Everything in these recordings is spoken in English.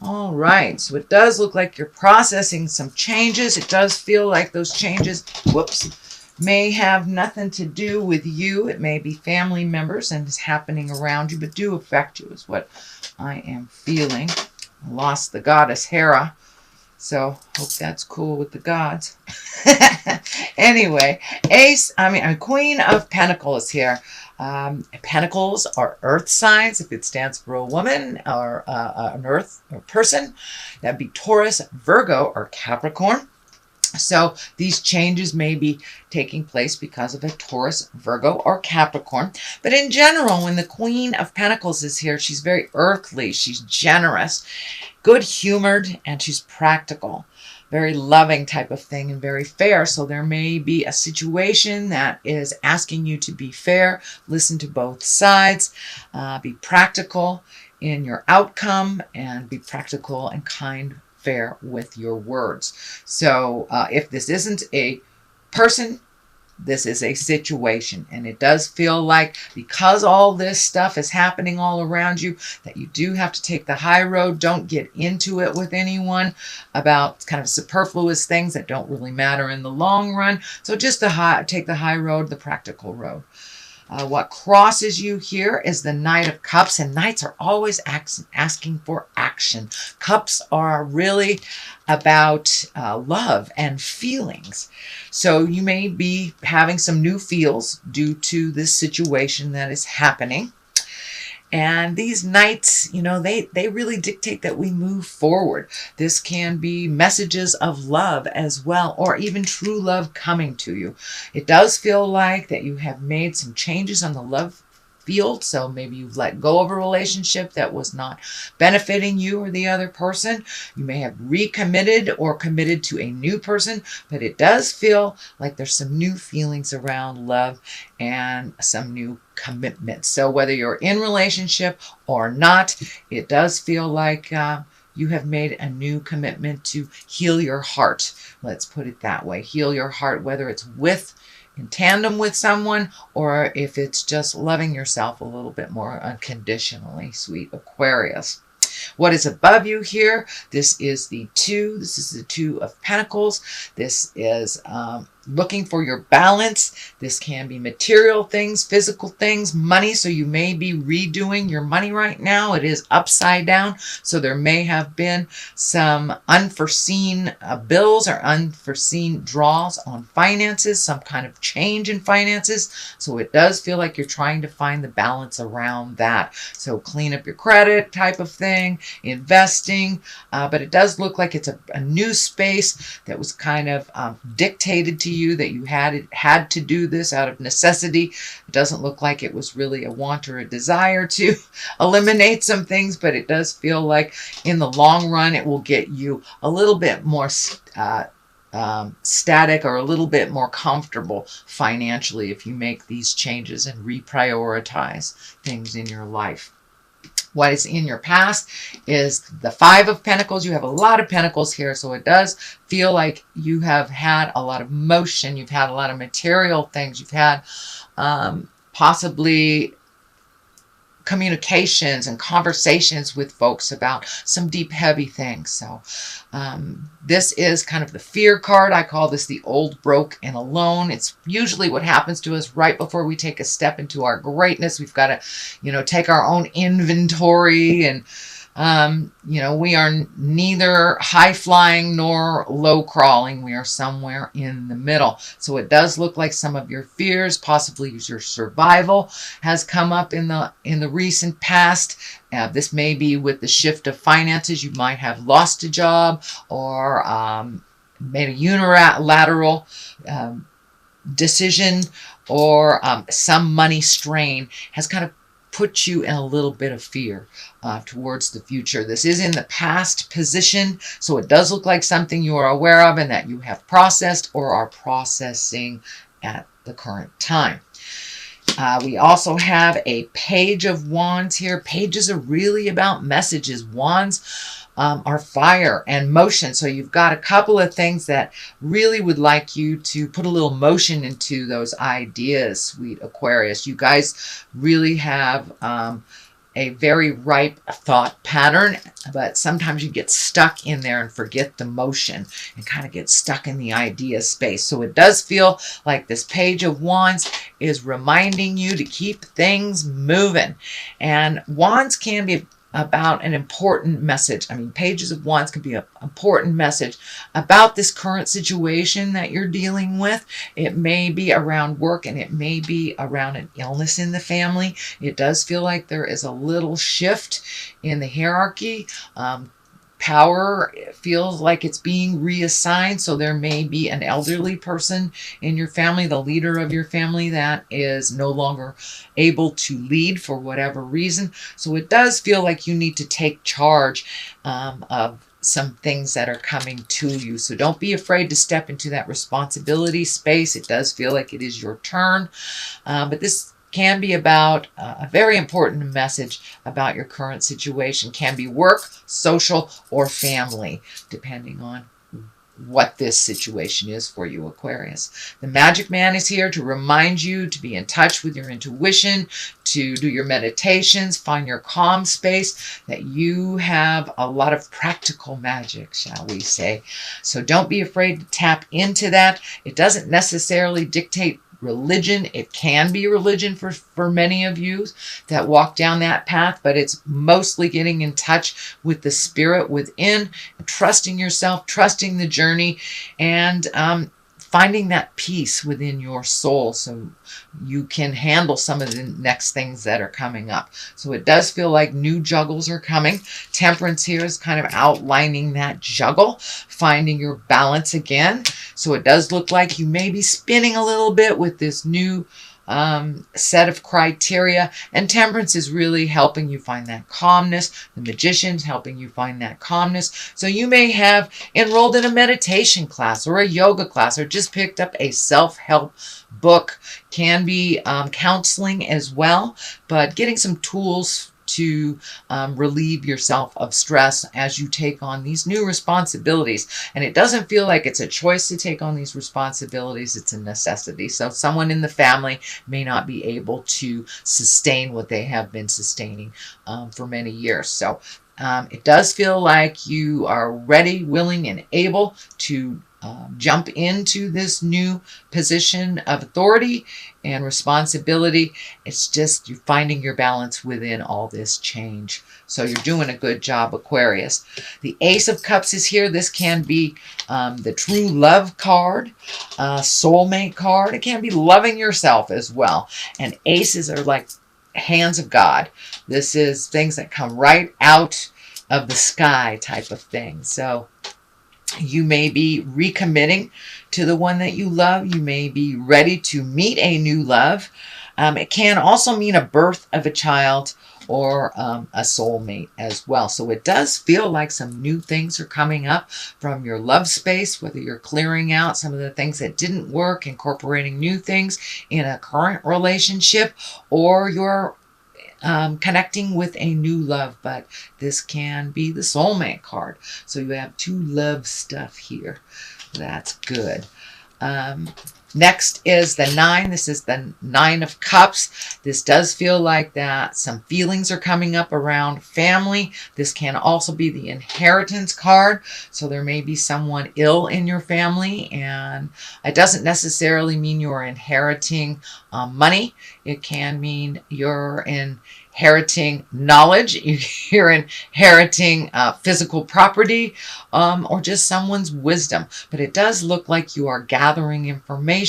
All right, so it does look like you're processing some changes. It does feel like those changes, may have nothing to do with you. It may be family members and is happening around you, but do affect you is what I am feeling. I lost the goddess Hera, so hope that's cool with the gods. Anyway, Queen of Pentacles here. Pentacles are earth signs. If it stands for a woman or an earth or person, that'd be Taurus, Virgo, or Capricorn. So these changes may be taking place because of a Taurus, Virgo, or Capricorn. But in general, when the Queen of Pentacles is here, she's very earthly. She's generous, good-humored, and she's practical. Very loving type of thing and very fair. So there may be a situation that is asking you to be fair, listen to both sides, be practical in your outcome, and be practical and kind, fair with your words. So if this isn't a person, this is a situation, and it does feel like because all this stuff is happening all around you that you do have to take the high road. Don't get into it with anyone about kind of superfluous things that don't really matter in the long run. So just take the high road, the practical road. What crosses you here is the Knight of Cups, and Knights are always asking for action. Cups are really about love and feelings. So you may be having some new feels due to this situation that is happening. And these Knights, they really dictate that we move forward. This can be messages of love as well, or even true love coming to you. It does feel like that you have made some changes on the love field. So maybe you've let go of a relationship that was not benefiting you or the other person. You may have recommitted or committed to a new person, but it does feel like there's some new feelings around love and some new commitment. So whether you're in relationship or not, it does feel like you have made a new commitment to heal your heart. Let's put it that way. Heal your heart, whether it's in tandem with someone, or if it's just loving yourself a little bit more unconditionally, sweet Aquarius. What is above you here? This is the Two. This is the Two of Pentacles. This is looking for your balance. This can be material things, physical things, money. So you may be redoing your money right now. It is upside down. So there may have been some unforeseen bills or unforeseen draws on finances, some kind of change in finances. So it does feel like you're trying to find the balance around that. So clean up your credit type of thing, investing. But it does look like it's a new space that was kind of dictated to you, that you had to do this out of necessity. It doesn't look like it was really a want or a desire to eliminate some things, but it does feel like in the long run it will get you a little bit more static or a little bit more comfortable financially if you make these changes and reprioritize things in your life. What is in your past is the Five of Pentacles. You have a lot of pentacles here, so it does feel like you have had a lot of motion. You've had a lot of material things. You've had possibly communications and conversations with folks about some deep, heavy things. So this is kind of the fear card. I call this the old, broke, and alone. It's usually what happens to us right before we take a step into our greatness. We've got to, take our own inventory, and we are neither high-flying nor low-crawling. We are somewhere in the middle. So it does look like some of your fears, possibly your survival, has come up in the recent past. This may be with the shift of finances. You might have lost a job or made a unilateral decision, or some money strain has kind of put you in a little bit of fear towards the future. This is in the past position, so it does look like something you are aware of and that you have processed or are processing at the current time. We also have a Page of Wands here. Pages are really about messages. Wands are fire and motion. So you've got a couple of things that really would like you to put a little motion into those ideas, sweet Aquarius. You guys really have a very ripe thought pattern, but sometimes you get stuck in there and forget the motion and kind of get stuck in the idea space. So it does feel like this Page of Wands is reminding you to keep things moving. And Wands can be about an important message. I mean, Pages of Wands can be an important message about this current situation that you're dealing with. It may be around work, and it may be around an illness in the family. It does feel like there is a little shift in the hierarchy. Power feels like it's being reassigned. So there may be an elderly person in your family, the leader of your family, that is no longer able to lead for whatever reason. So it does feel like you need to take charge of some things that are coming to you. So don't be afraid to step into that responsibility space. It does feel like it is your turn. But this can be about a very important message about your current situation. Can be work, social, or family, depending on what this situation is for you, Aquarius. The Magic Man is here to remind you to be in touch with your intuition, to do your meditations, find your calm space, that you have a lot of practical magic, shall we say. So don't be afraid to tap into that. It doesn't necessarily dictate religion. It can be religion for many of you that walk down that path, but it's mostly getting in touch with the spirit within, trusting yourself, trusting the journey, and finding that peace within your soul so you can handle some of the next things that are coming up. So it does feel like new juggles are coming. Temperance here is kind of outlining that juggle, finding your balance again. So it does look like you may be spinning a little bit with this new set of criteria, and Temperance is really helping you find that calmness. The Magician's helping you find that calmness. So you may have enrolled in a meditation class or a yoga class, or just picked up a self-help book. Can be counseling as well, but getting some tools to relieve yourself of stress as you take on these new responsibilities. And it doesn't feel like it's a choice to take on these responsibilities, it's a necessity. So someone in the family may not be able to sustain what they have been sustaining for many years. So it does feel like you are ready, willing, and able to jump into this new position of authority and responsibility. It's just you're finding your balance within all this change. So you're doing a good job, Aquarius. The Ace of Cups is here. This can be the true love card, soulmate card. It can be loving yourself as well. And aces are like hands of God. This is things that come right out of the sky type of thing. So you may be recommitting to the one that you love. You may be ready to meet a new love. It can also mean a birth of a child or a soulmate as well. So it does feel like some new things are coming up from your love space, whether you're clearing out some of the things that didn't work, incorporating new things in a current relationship, or you're connecting with a new love. But this can be the soulmate card. So you have two love stuff here. That's good. Next is the 9. This is the 9 of Cups. This does feel like that some feelings are coming up around family. This can also be the inheritance card. So there may be someone ill in your family, and it doesn't necessarily mean you're inheriting money. It can mean you're inheriting knowledge, you're inheriting physical property, or just someone's wisdom. But it does look like you are gathering information,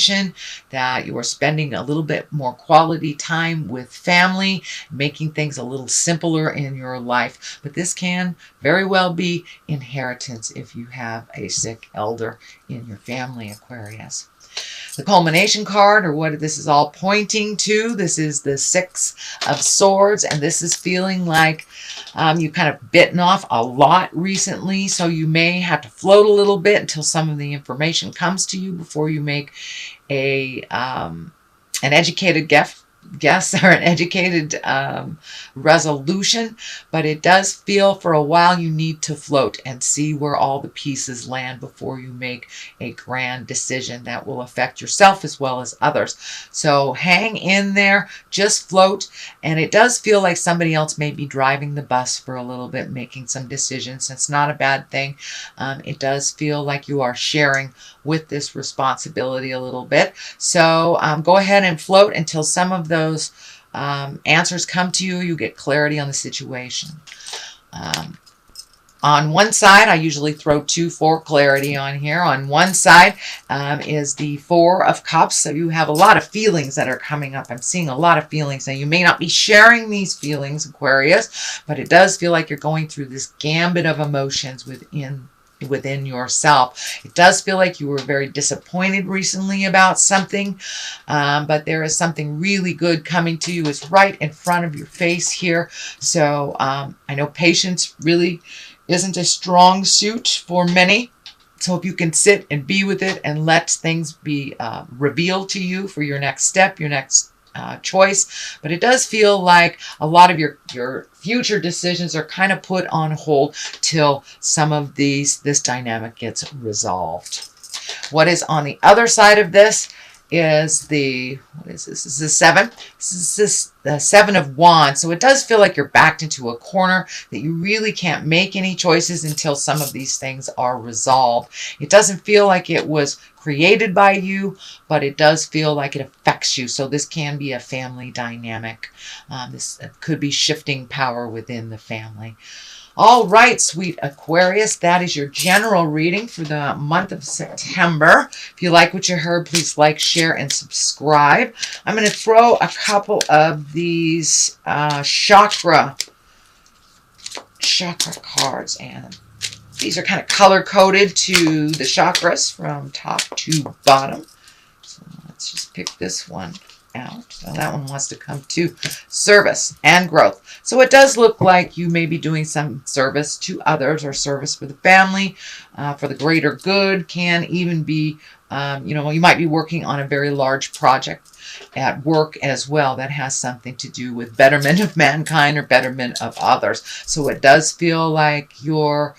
that you are spending a little bit more quality time with family, making things a little simpler in your life. But this can very well be inheritance if you have a sick elder in your family, Aquarius. The culmination card, or what this is all pointing to, this is the 6 of Swords, and this is feeling like you kind of bitten off a lot recently, so you may have to float a little bit until some of the information comes to you before you make an educated guess, or an educated resolution, but it does feel for a while you need to float and see where all the pieces land before you make a grand decision that will affect yourself as well as others. So hang in there, just float, and it does feel like somebody else may be driving the bus for a little bit, making some decisions. It's not a bad thing. It does feel like you are sharing with this responsibility a little bit. So go ahead and float until some of those answers come to you. You get clarity on the situation. On one side, I usually throw 2 for clarity on here. On one side is the 4 of Cups. So you have a lot of feelings that are coming up. I'm seeing a lot of feelings. Now, you may not be sharing these feelings, Aquarius, but it does feel like you're going through this gambit of emotions within yourself. It does feel like you were very disappointed recently about something, but there is something really good coming to you. It's right in front of your face here. So I know patience really isn't a strong suit for many. So if you can sit and be with it and let things be revealed to you for your next step, your next choice. But it does feel like a lot of your future decisions are kind of put on hold till some of this dynamic gets resolved. What is on the other side of this is what is this? This is the 7. This is the 7 of Wands. So it does feel like you're backed into a corner, that you really can't make any choices until some of these things are resolved. It doesn't feel like it was created by you, but it does feel like it affects you. So this can be a family dynamic. This could be shifting power within the family. All right, sweet Aquarius, that is your general reading for the month of September. If you like what you heard, please like, share, and subscribe. I'm going to throw a couple of these chakra cards, and these are kind of color-coded to the chakras from top to bottom. So let's just pick this one out. So that one wants to come to service and growth. So it does look like you may be doing some service to others or service for the family, for the greater good. Can even be, you might be working on a very large project at work as well that has something to do with betterment of mankind or betterment of others. So it does feel like your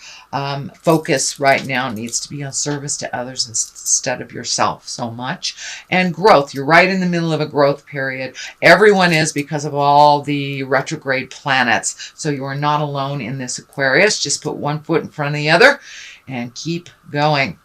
focus right now needs to be on service to others instead of yourself so much. And growth, you're right in the middle of a growth period. Everyone is, because of all the retrograde planets. So you are not alone in this, Aquarius. Just put one foot in front of the other and keep going.